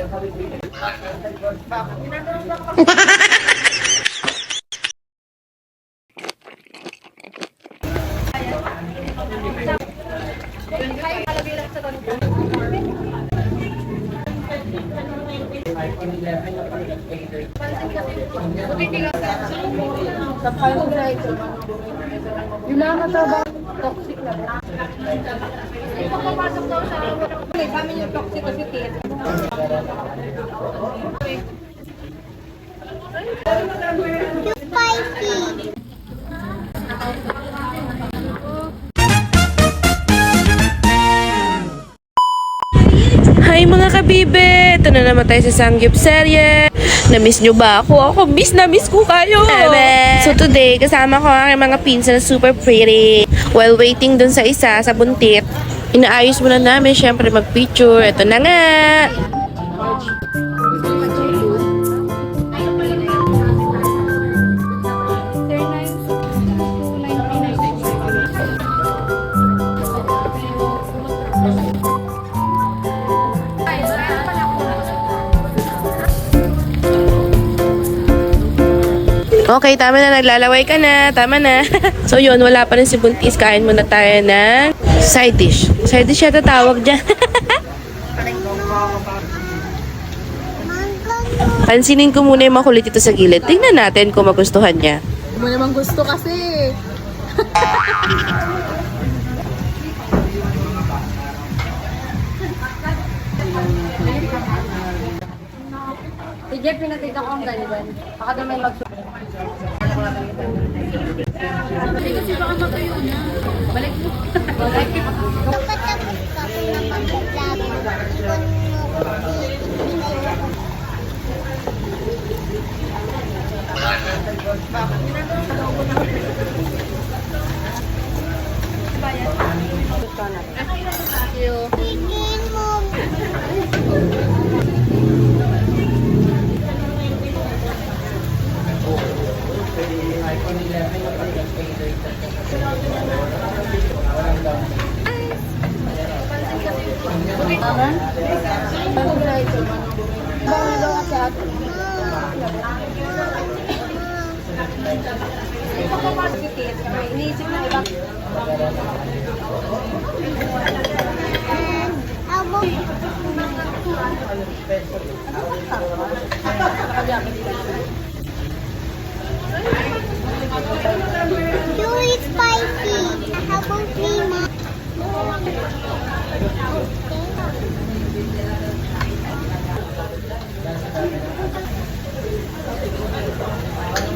Yung mga katabang toxic na ba? Ipag papasok daw sa kami yung toxic kasi tit. Spicy. Hi mga kabibe! Ito na naman tayo sa Sangyup serye. Na-miss nyo ba ako? Ako na-miss ko kayo! So today, kasama ko ang mga pinsan na super pretty. While waiting dun sa isa, sa buntit, inaayos muna namin syempre mag-picture. Ito na nga! Okay, tama na. Naglalaway ka na. Tama na. So yun, wala pa rin si Buntis. Kain muna tayo ng side dish. Side dish yata tawag dyan. Pansinin ko muna yung makulit ito sa gilid. Tingnan natin kung magustuhan niya. Hindi mo naman gusto kasi. Si Jeff, pinatita ko ang ganyan. Baka daw may magsusunod. Kasi baka matayo na. Balik mo. Kapatapos ka kung napag-vlog, ikon mo Higin mo. Iniisip na iba. Chewy spicy. How about me, Ma?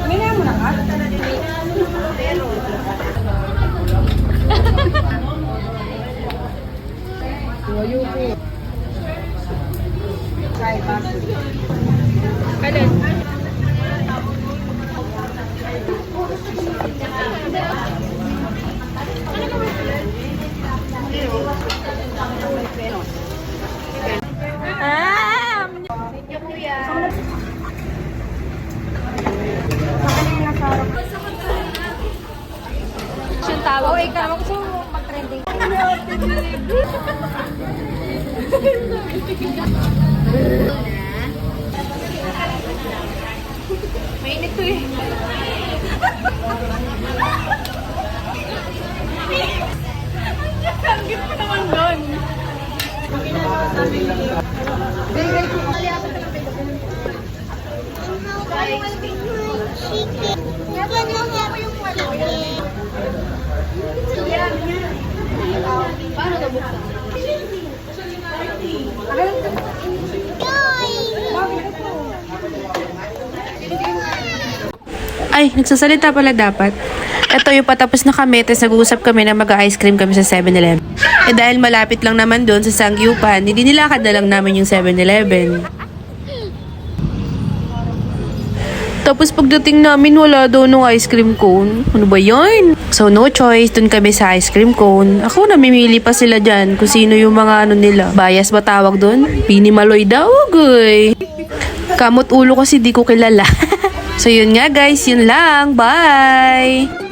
Minaya mo na ka? Alin? Siyang tawag. Oh, ikaw. Gusto mo mag-trending. Mainit to eh. Ang git pa naman doon. Chicken. Yan lang ako yung malaki. Paano ito buksan? Ay, nagsasalita pala dapat. Ito yung patapos na kami, tapos nag-uusap kami na mag-ice cream kami sa 7-Eleven. Eh dahil malapit lang naman doon sa Sangyupan, hindi nilakad na lang namin yung 7-Eleven. Tapos pagdating namin, wala daw nung ice cream cone. Ano ba yun? So no choice, dun kami sa ice cream cone. Ako namimili pa sila dyan kung sino yung mga ano nila. Bias ba tawag dun? Pinimaloy daw, guy. Kamot ulo kasi di ko kilala. So yun nga guys, yun lang. Bye!